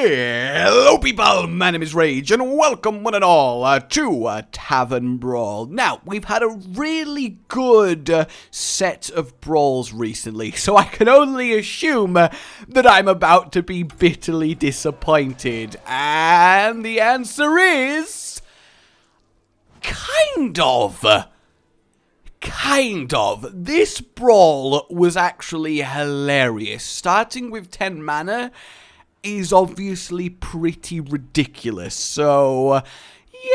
Hello people, my name is Rage and welcome one and all to Tavern Brawl. Now, we've had a really good set of brawls recently, so I can only assume that I'm about to be bitterly disappointed. And the answer is... kind of. This brawl was actually hilarious. Starting with 10 mana is obviously pretty ridiculous. So,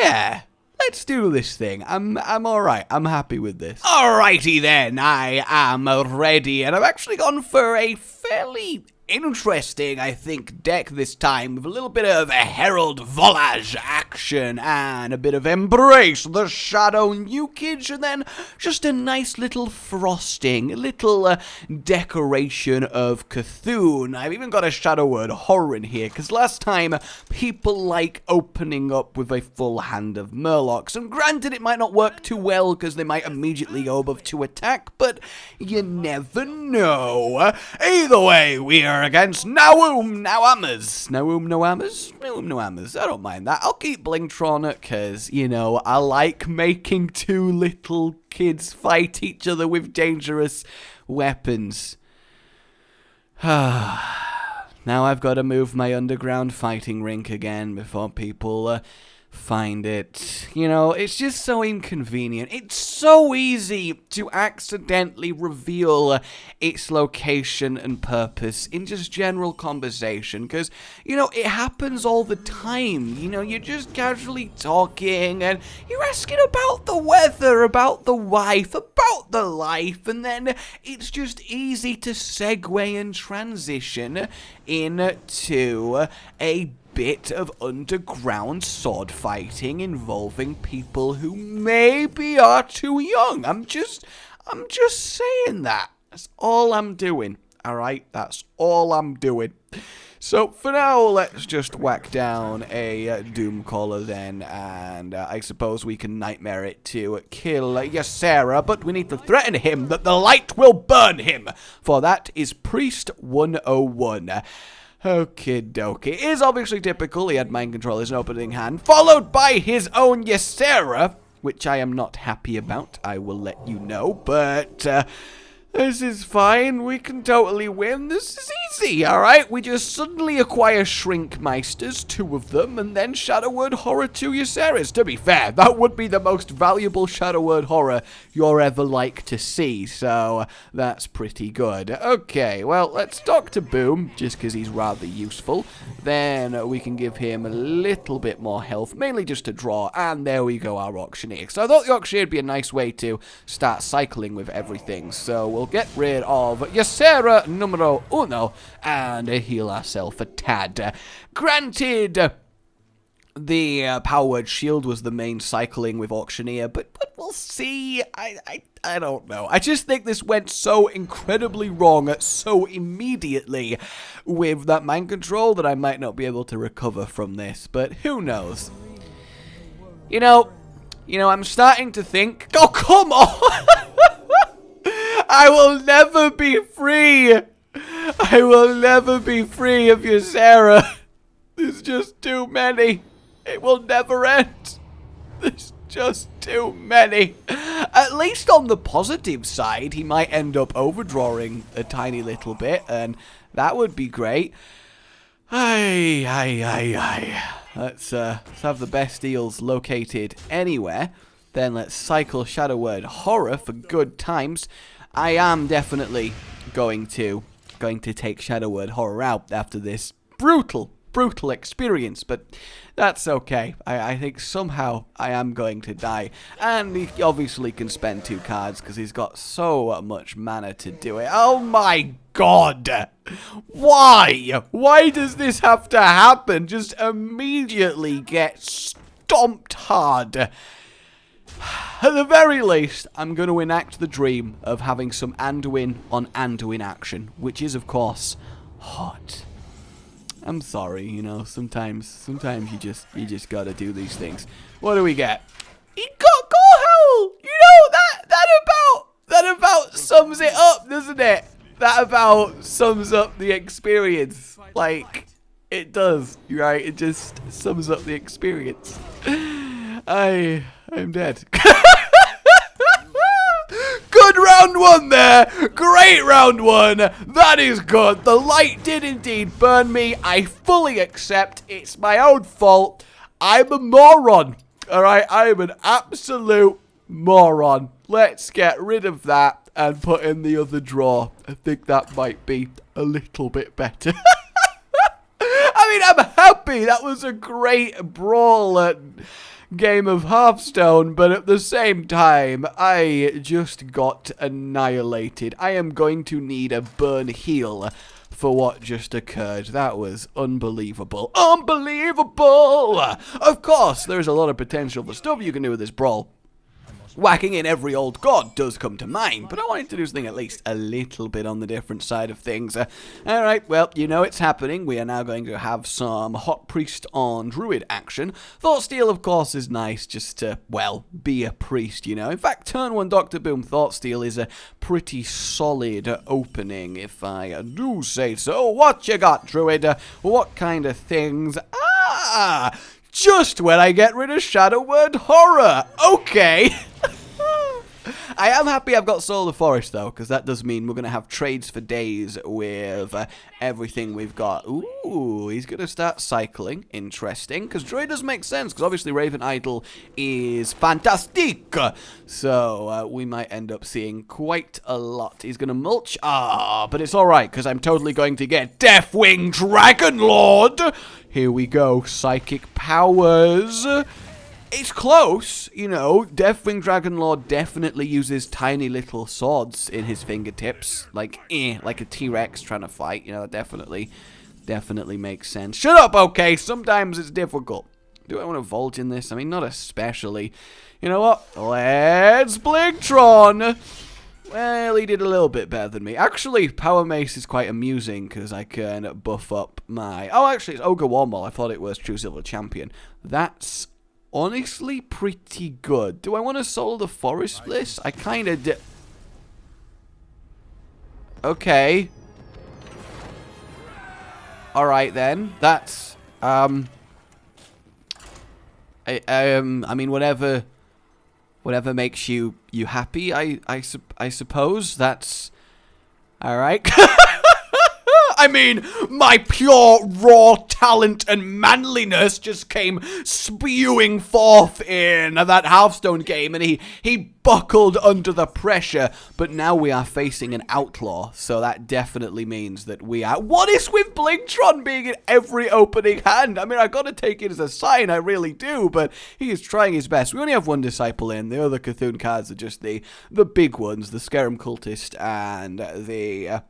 yeah, let's do this thing. I'm alright. I'm happy with this. Alrighty then, I am ready. And I've actually gone for a fairly interesting, I think, deck this time, with a little bit of a Herald Volage action and a bit of Embrace the Shadow Nukage, and then just a nice little frosting, a little decoration of C'thun. I've even got a Shadow Word Horror in here, because last time people like opening up with a full hand of Murlocs, and granted it might not work too well because they might immediately go above 2 attack, but you never know. Either way, we are against Naum Noamas. Naum Noamas. I don't mind that. I'll keep Blingtron because, you know, I like making two little kids fight each other with dangerous weapons. Now I've got to move my underground fighting rink again before people find it. You know, it's just so inconvenient. It's so easy to accidentally reveal its location and purpose in just general conversation, because, you know, it happens all the time. You know, you're just casually talking and you're asking about the weather, about the wife, about the life, and then it's just easy to segue and transition into a bit of underground sword fighting involving people who maybe are too young. I'm just saying that. That's all I'm doing. Alright, that's all I'm doing. So for now, let's just whack down a Doomcaller then, and I suppose we can Nightmare it to kill Ysera, but we need to threaten him that the light will burn him, for that is Priest 101. Okie dokie. It is obviously typical. He had Mind Control as an opening hand, followed by his own Ysera, which I am not happy about, I will let you know, but this is fine. We can totally win. This is easy, alright? We just suddenly acquire Shrinkmeisters, 2 of them, and then Shadow Word Horror 2 Yseras. To be fair, that would be the most valuable Shadow Word Horror you're ever like to see, so that's pretty good. Okay, well, let's talk to Boom, just because he's rather useful. Then we can give him a little bit more health, mainly just to draw, and there we go, our Auctioneer. So I thought the Auctioneer would be a nice way to start cycling with everything, so we'll get rid of Ysera numero uno and heal ourselves a tad. Granted, the Power Word Shield was the main cycling with Auctioneer, but we'll see. I don't know. I just think this went so incredibly wrong so immediately with that Mind Control that I might not be able to recover from this, but who knows? You know, I'm starting to think, oh, come on! I will never be free. I will never be free of Ysera. There's just too many. It will never end. There's just too many. At least on the positive side, he might end up overdrawing a tiny little bit, and that would be great. Let's have the best deals located anywhere. Then let's cycle Shadow Word Horror for good times. I am definitely going to take Shadow Word Horror out after this brutal experience, but that's okay. I think somehow I am going to die, and he obviously can spend 2 cards because he's got so much mana to do it. Oh my god! Why does this have to happen? Just immediately get stomped hard. At the very least, I'm going to enact the dream of having some Anduin on Anduin action, which is, of course, hot. I'm sorry, you know, sometimes you just gotta do these things. What do we get? He got Gorehowl! You know, that about sums it up, doesn't it? That about sums up the experience. Like, It does, right? It just sums up the experience. I'm dead. Good round one there. Great round one. That is good. The light did indeed burn me. I fully accept it's my own fault. I'm a moron. All right, I'm an absolute moron. Let's get rid of that and put in the other drawer. I think that might be a little bit better. I mean, I'm happy. That was a great brawl game of Hearthstone, but at the same time, I just got annihilated. I am going to need a burn heal for what just occurred. That was unbelievable. Unbelievable! Of course, there's a lot of potential for stuff you can do with this brawl. Whacking in every old god does come to mind, but I wanted to do something at least a little bit on the different side of things. Alright, well, you know it's happening. We are now going to have some Hot Priest on Druid action. Thoughtsteal, of course, is nice just to, well, be a priest, you know. In fact, turn 1 Dr. Boom Thoughtsteal is a pretty solid opening, if I do say so. What you got, Druid? What kind of things? Ah! Just when I get rid of Shadow Word Horror. Okay. I am happy I've got Soul of the Forest, though, because that does mean we're going to have trades for days with everything we've got. Ooh, he's going to start cycling. Interesting, because Druid does make sense, because obviously Raven Idol is fantastic. So we might end up seeing quite a lot. He's going to mulch. Ah, but it's all right, because I'm totally going to get Deathwing Dragonlord. Here we go. Psychic powers. It's close, you know. Deathwing Dragonlord definitely uses tiny little swords in his fingertips. Like a T-Rex trying to fight. You know, that definitely makes sense. Shut up, okay? Sometimes it's difficult. Do I want to Volt in this? I mean, not especially. You know what? Let's Blingtron! Well, he did a little bit better than me. Actually, Power Mace is quite amusing because I can buff up my... Oh, actually, it's Ogre Womble. I thought it was True Silver Champion. That's honestly pretty good. Do I want to Soul the Forest Bliss? I kind of did. Okay. Alright then. That's... I mean, whatever makes you happy, I suppose. That's all right. I mean, my pure raw talent and manliness just came spewing forth in that Hearthstone game, and he buckled under the pressure. But now we are facing an outlaw, so that definitely means that we are... What is with Blingtron being in every opening hand? I mean, I gotta take it as a sign, I really do, but he is trying his best. We only have one Disciple in. The other C'thun cards are just the big ones, the Scarum Cultist and the...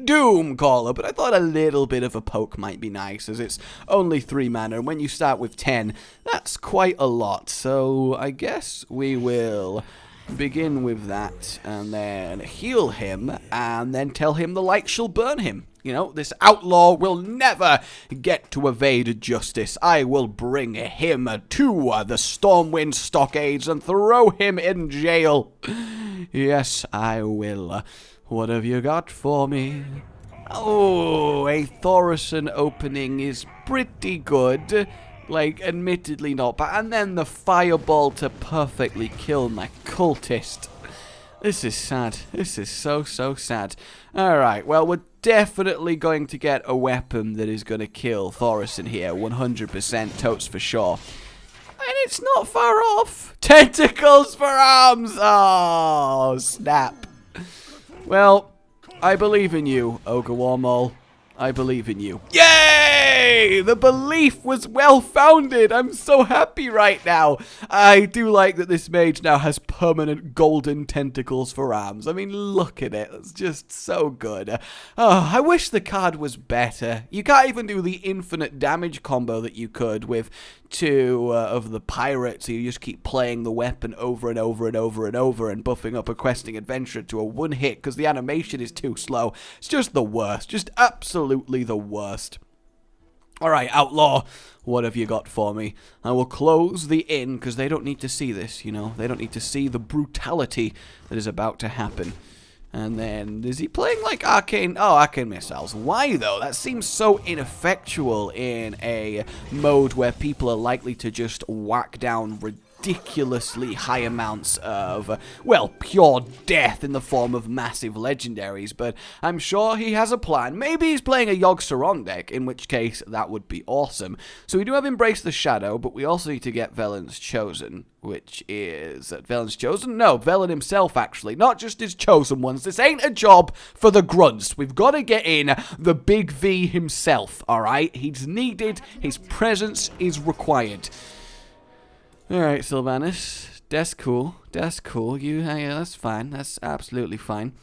Doom Caller, but I thought a little bit of a poke might be nice, as it's only 3 mana, and when you start with 10, that's quite a lot, so I guess we will begin with that, and then heal him, and then tell him the light shall burn him. You know, this outlaw will never get to evade justice. I will bring him to the Stormwind Stockades and throw him in jail. Yes, I will. What have you got for me? Oh, a Thaurissan opening is pretty good. Like, admittedly not bad. And then the fireball to perfectly kill my cultist. This is sad. This is so sad. Alright, well, we're definitely going to get a weapon that is going to kill Thaurissan here. 100% totes for sure. And it's not far off. Tentacles for arms! Oh, snap. Well, I believe in you, Ogre Warmall. I believe in you. Yay! The belief was well-founded. I'm so happy right now. I do like that this mage now has permanent golden tentacles for arms. I mean, look at it. It's just so good. Oh, I wish the card was better. You can't even do the infinite damage combo that you could with 2 of the pirates. So you just keep playing the weapon over and over and over and over and buffing up a questing adventurer to a 1-hit because the animation is too slow. It's just the worst. Just absolutely the worst. Alright, Outlaw, what have you got for me? I will close the inn, because they don't need to see this, you know? They don't need to see the brutality that is about to happen. And then, is he playing like arcane? Oh, arcane missiles. Why though? That seems so ineffectual in a mode where people are likely to just whack down ridiculously high amounts of, well, pure death in the form of massive legendaries. But I'm sure he has a plan. Maybe he's playing a Yogg-Saron deck, in which case that would be awesome. So we do have Embrace the Shadow, but we also need to get Velen's Chosen, which is Velen's Chosen? No, Velen himself, actually. Not just his chosen ones. This ain't a job for the grunts. We've got to get in the Big V himself, alright? He's needed. His presence is required. Alright, Sylvanas. That's cool. That's cool. Yeah, that's fine. That's absolutely fine.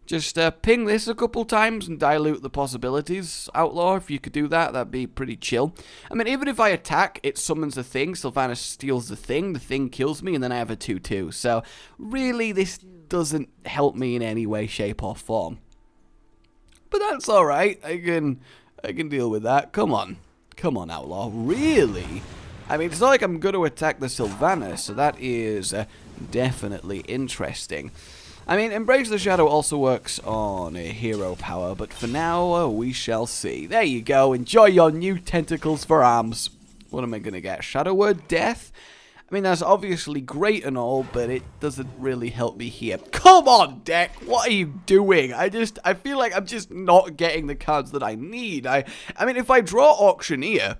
Just ping this a couple times and dilute the possibilities. Outlaw, if you could do that, that'd be pretty chill. I mean, even if I attack, it summons a thing, Sylvanas steals the thing kills me, and then I have a 2-2. So, really, this doesn't help me in any way, shape, or form. But that's alright. I can deal with that. Come on. Come on, Outlaw. Really? I mean, it's not like I'm going to attack the Sylvanas, so that is definitely interesting. I mean, Embrace the Shadow also works on a hero power, but for now, we shall see. There you go. Enjoy your new tentacles for arms. What am I going to get? Shadow Word Death? I mean, that's obviously great and all, but it doesn't really help me here. Come on, deck! What are you doing? I feel like I'm just not getting the cards that I need. I mean, if I draw Auctioneer,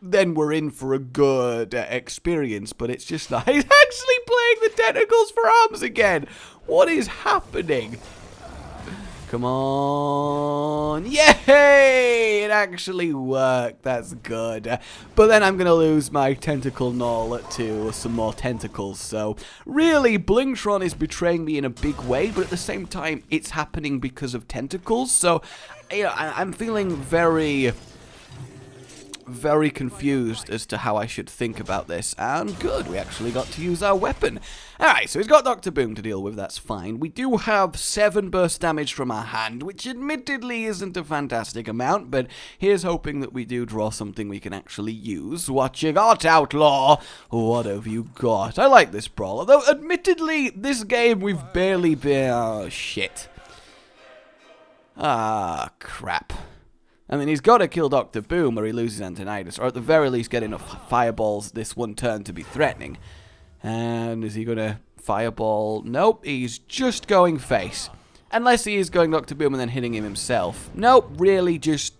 then we're in for a good experience, but it's just not. He's actually playing the tentacles for arms again. What is happening? Come on. Yay! It actually worked. That's good. But then I'm going to lose my tentacle null to some more tentacles. So, really, Blingtron is betraying me in a big way, but at the same time, it's happening because of tentacles. So, you know, I'm feeling very confused as to how I should think about this. And good, we actually got to use our weapon. Alright, so he's got Dr. Boom to deal with, that's fine. We do have 7 burst damage from our hand, which admittedly isn't a fantastic amount, but here's hoping that we do draw something we can actually use. What you got, Outlaw? What have you got? I like this brawl, although admittedly, this game we've barely been... Oh, shit. Ah, crap. I mean, he's got to kill Dr. Boom or he loses Antonidas, or at the very least get enough fireballs this one turn to be threatening. And is he going to fireball? Nope, he's just going face. Unless he is going Dr. Boom and then hitting him himself. Nope, really just...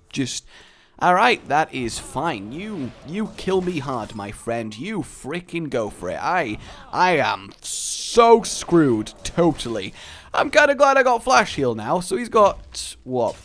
Alright, that is fine. You kill me hard, my friend. You freaking go for it. I am so screwed, totally. I'm kind of glad I got Flash Heal now. So he's got, what,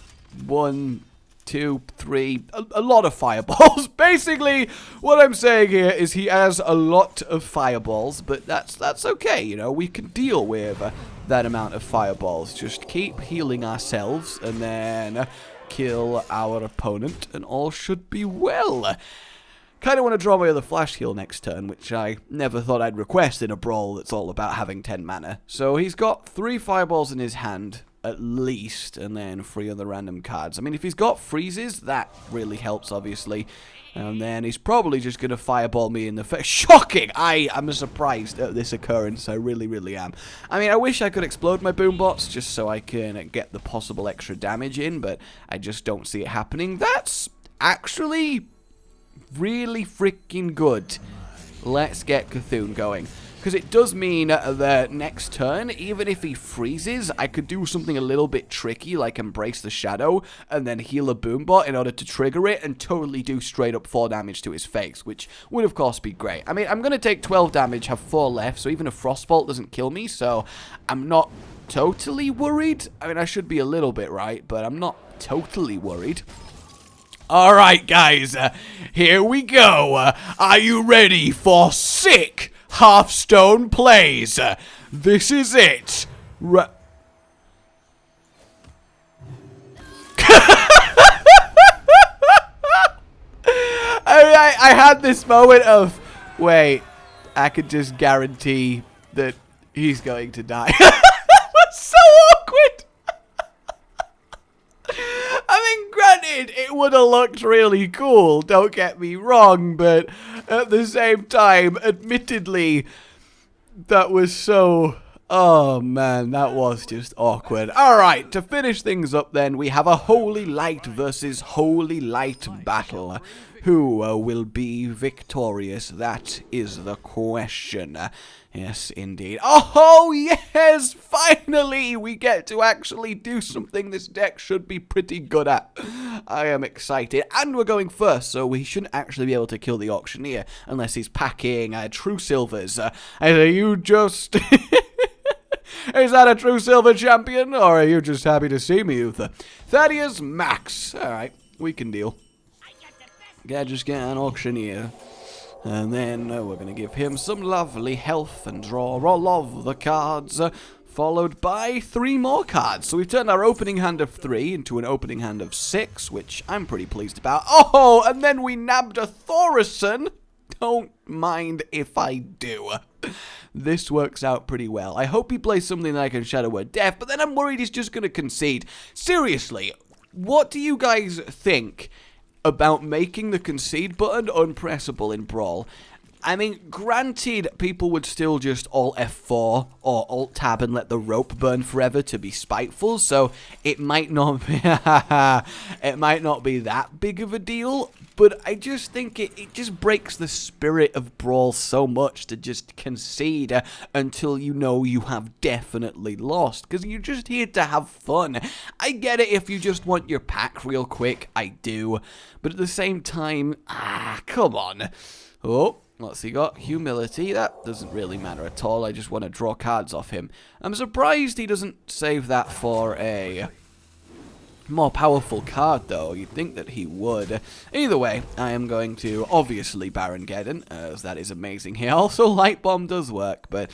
1... 2, 3, a lot of fireballs. Basically, what I'm saying here is he has a lot of fireballs, but that's okay, you know, we can deal with that amount of fireballs. Just keep healing ourselves, and then kill our opponent, and all should be well. Kind of want to draw my other Flash Heal next turn, which I never thought I'd request in a brawl that's all about having 10 mana. So he's got 3 fireballs in his hand, at least, and then 3 on the random cards. I mean, if he's got freezes, that really helps, obviously. And then he's probably just going to fireball me in the face. Shocking! I am surprised at this occurrence. I really, really am. I mean, I wish I could explode my boombots just so I can get the possible extra damage in, but I just don't see it happening. That's actually really freaking good. Let's get C'thun going. Because it does mean that next turn, even if he freezes, I could do something a little bit tricky, like Embrace the Shadow, and then heal a Boombot in order to trigger it, and totally do straight up 4 damage to his face, which would of course be great. I mean, I'm going to take 12 damage, have 4 left, so even a Frostbolt doesn't kill me, so I'm not totally worried. I mean, I should be a little bit right, but I'm not totally worried. Alright guys, here we go. Are you ready for sick Hearthstone plays? This is it. I had this moment of, wait, I could just guarantee that he's going to die. That's so awkward. I mean, granted, it would have looked really cool, don't get me wrong, but at the same time, admittedly, that was so Oh man, that was just awkward. Alright, to finish things up then, we have a Holy Light versus Holy Light battle. Who will be victorious? That is the question. Yes, indeed. Oh, yes! Finally! We get to actually do something this deck should be pretty good at. I am excited. And we're going first, so we shouldn't actually be able to kill the auctioneer unless he's packing true silvers. Are you just... Is that a true silver champion, or are you just happy to see me, Uther? Thaddeus Max. Alright, we can deal. Just get an auctioneer. And then we're going to give him some lovely health and draw all of the cards, followed by 3 more cards. So we've turned our opening hand of 3 into an opening hand of 6, which I'm pretty pleased about. Oh, and then we nabbed a Thorison. Don't mind if I do. This works out pretty well. I hope he plays something like a Shadow Word Death, but then I'm worried he's just going to concede. Seriously, what do you guys think about making the concede button unpressable in Brawl? I mean, granted, people would still just Alt F4 or Alt Tab and let the rope burn forever to be spiteful, so it might not be, it might not be that big of a deal, but I just think it just breaks the spirit of Brawl so much to just concede until you know you have definitely lost, because you're just here to have fun. I get it if you just want your pack real quick, I do, but at the same time, come on. Oh. What's he got? Humility. That doesn't really matter at all. I just want to draw cards off him. I'm surprised he doesn't save that for a more powerful card, though. You'd think that he would. Either way, I am going to, obviously, Baron Geddon, as that is amazing here. Also, Light Bomb does work, but...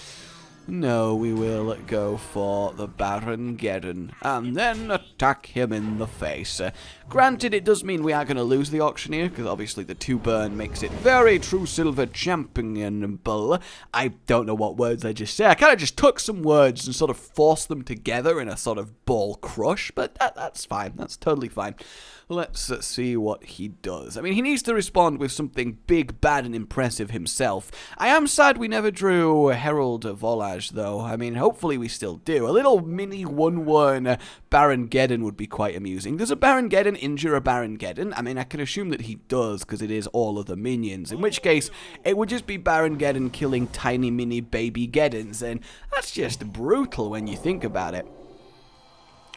no, we will go for the Baron Geddon and then attack him in the face. Granted, it does mean we are going to lose the auctioneer, because obviously the 2 burn makes it very true silver championable. I don't know what words I just said. I kind of just took some words and sort of forced them together in a sort of ball crush, but that's fine. That's totally fine. Let's see what he does. I mean, he needs to respond with something big, bad, and impressive himself. I am sad we never drew Herald Volage, though. I mean, hopefully we still do. A little mini 1/1 Baron Geddon would be quite amusing. Does a Baron Geddon injure a Baron Geddon? I mean, I can assume that he does, because it is all of the minions. In which case, it would just be Baron Geddon killing tiny mini baby Geddons, and that's just brutal when you think about it.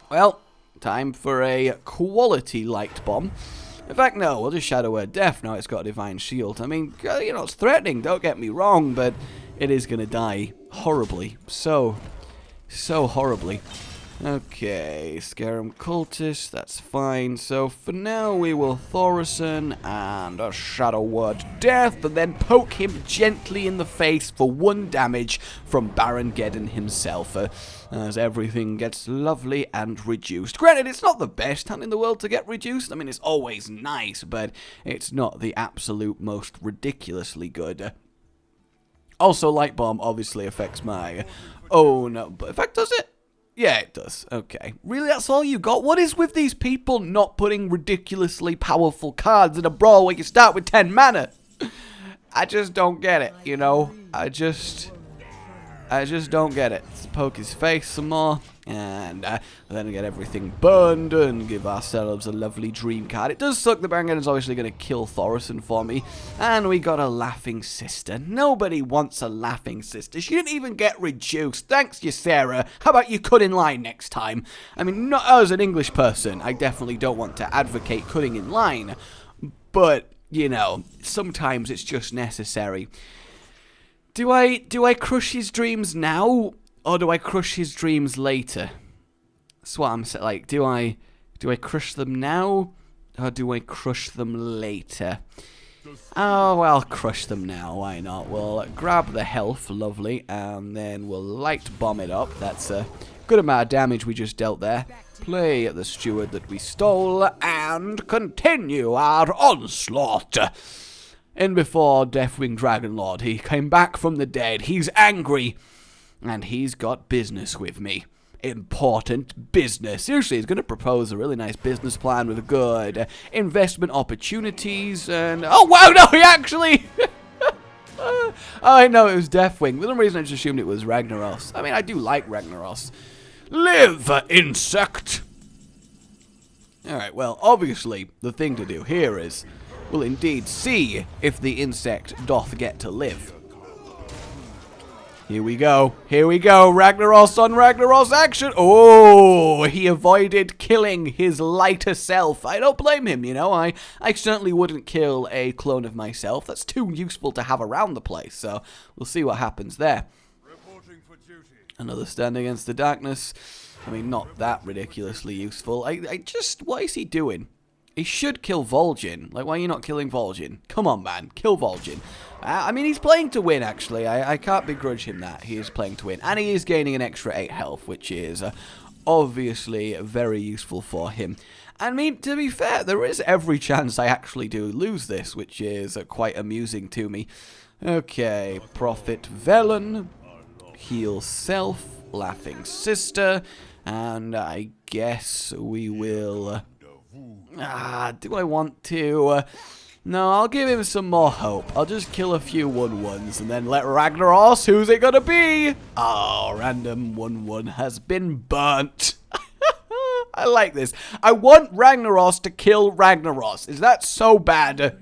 Well... time for a quality light bomb. In fact, no, we'll just Shadow Word Death now it's got a Divine Shield. I mean, you know, it's threatening, don't get me wrong, but it is going to die horribly. So horribly. Okay, Scarum Cultist, that's fine. So for now, we will Thorison and a Shadow Word Death, and then poke him gently in the face for 1 damage from Baron Geddon himself, as everything gets lovely and reduced. Granted, it's not the best hand in the world to get reduced. I mean, it's always nice, but it's not the absolute most ridiculously good. Also, Light Bomb obviously affects my own, but in fact, does it? Yeah, it does. Okay. Really, that's all you got? What is with these people not putting ridiculously powerful cards in a brawl where you start with 10 mana? I just don't get it, you know? I just don't get it. Let's poke his face some more, and then get everything burned and give ourselves a lovely dream card. It does suck the Baron Geddon's obviously going to kill Thorison for me, and we got a Laughing Sister. Nobody wants a Laughing Sister. She didn't even get reduced. Thanks, you Sarah. How about you cut in line next time? I mean, not as an English person, I definitely don't want to advocate cutting in line, but, you know, sometimes it's just necessary. Do I crush his dreams now, or do I crush his dreams later? That's what I'm saying. Like, do I crush them now, or do I crush them later? Oh, I'll crush them now. Why not? We'll grab the health, lovely, and then we'll light bomb it up. That's a good amount of damage we just dealt there. Play the steward that we stole, and continue our onslaught. And before Deathwing Dragonlord, he came back from the dead. He's angry, and he's got business with me. Important business. Seriously, he's going to propose a really nice business plan with good investment opportunities, and... oh, wow, no, he actually... I know it was Deathwing. For some reason I just assumed it was Ragnaros. I mean, I do like Ragnaros. Live, insect! Alright, well, obviously, the thing to do here is, we'll indeed see if the insect doth get to live. Here we go. Here we go. Ragnaros on Ragnaros action. Oh, he avoided killing his lighter self. I don't blame him, you know. I certainly wouldn't kill a clone of myself. That's too useful to have around the place. So we'll see what happens there. Another stand against the darkness. I mean, not that ridiculously useful. I just... What is he doing? He should kill Vol'jin. Like, why are you not killing Vol'jin? Come on, man. Kill Vol'jin. I mean, he's playing to win, actually. I can't begrudge him that. He is playing to win. And he is gaining an extra 8 health, which is obviously very useful for him. I mean, to be fair, there is every chance I actually do lose this, which is quite amusing to me. Okay, Prophet Velen, Heal Self, Laughing Sister, and I guess we will... do I want to? No, I'll give him some more hope. I'll just kill a few 1/1s and then let Ragnaros, who's it gonna be? Oh, random 1/1 has been burnt. I like this. I want Ragnaros to kill Ragnaros. Is that so bad?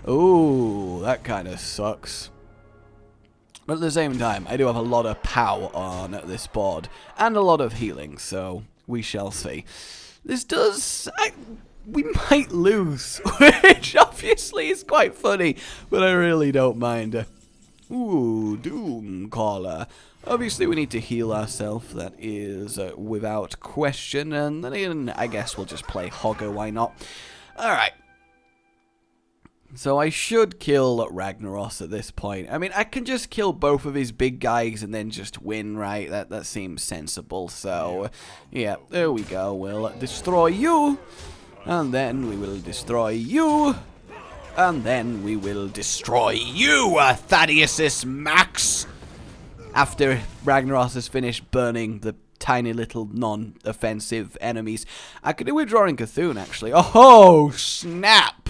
Ooh, that kind of sucks. But at the same time, I do have a lot of power on this board and a lot of healing, so we shall see. This does... we might lose, which obviously is quite funny, but I really don't mind. Ooh, Doomcaller. Obviously, we need to heal ourselves, that is without question, and then again, I guess we'll just play Hogger, why not? Alright. So I should kill Ragnaros at this point. I mean, I can just kill both of his big guys and then just win, right? That seems sensible. So, yeah, there we go. We'll destroy you. And then we will destroy you. And then we will destroy you, Thaddeus Max. After Ragnaros has finished burning the tiny little non-offensive enemies. I could do Withdrawing C'thun, actually. Oh, snap.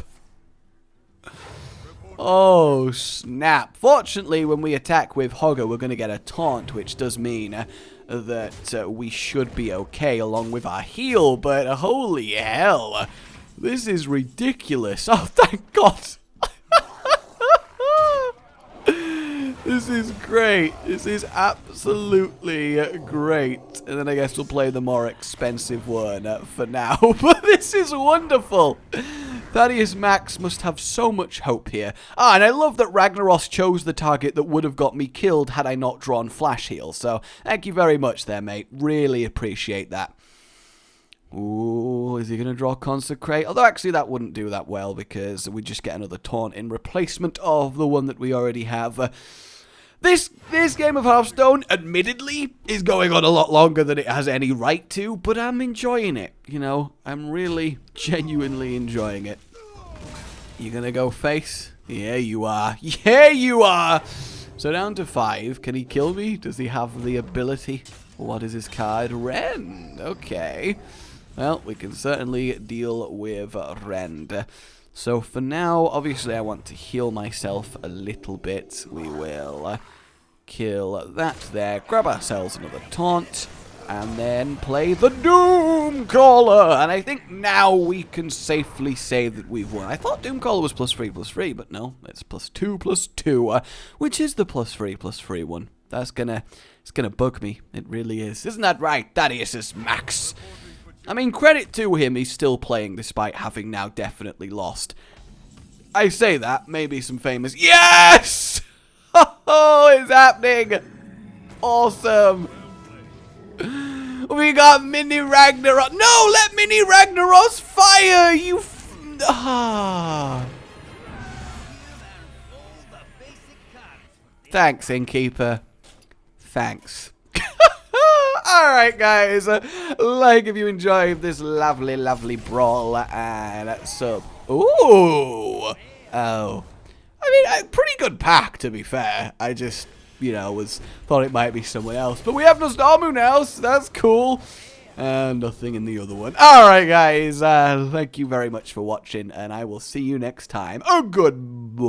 Oh, snap. Fortunately, when we attack with Hogger, we're going to get a taunt, which does mean that we should be okay along with our heal, but holy hell, this is ridiculous. Oh, thank God. This is great. This is absolutely great. And then I guess we'll play the more expensive one for now, but this is wonderful. Thaddeus Max must have so much hope here. Ah, and I love that Ragnaros chose the target that would have got me killed had I not drawn Flash Heal. So, thank you very much there, mate. Really appreciate that. Ooh, is he going to draw Consecrate? Although, actually, that wouldn't do that well because we just get another taunt in replacement of the one that we already have. This game of Hearthstone, admittedly, is going on a lot longer than it has any right to, but I'm enjoying it, you know? I'm really, genuinely enjoying it. You gonna go face? Yeah, you are. Yeah, you are! So down to 5. Can he kill me? Does he have the ability? What is his card? Rend. Okay. Well, we can certainly deal with Rend. So for now, obviously I want to heal myself a little bit. We will kill that there, grab ourselves another taunt, and then play the Doomcaller. And I think now we can safely say that we've won. I thought Doomcaller was +3/+3, but no, it's +2/+2, which is the +3/+3 one. It's gonna bug me. It really is. Isn't that right? Thaddeus Max. I mean, credit to him, he's still playing despite having now definitely lost. I say that, maybe some famous... Yes! Oh, it's happening! Awesome! We got Mini Ragnaros. No, let Mini Ragnaros fire! You... Thanks, Innkeeper. Thanks. Alright guys, like if you enjoyed this lovely, lovely brawl, and so... Ooh! Oh. I mean, a pretty good pack, to be fair. I just, you know, thought it might be someone else. But we have Nostalmu now, so that's cool. And nothing in the other one. Alright, guys. Thank you very much for watching, and I will see you next time. Oh, goodbye.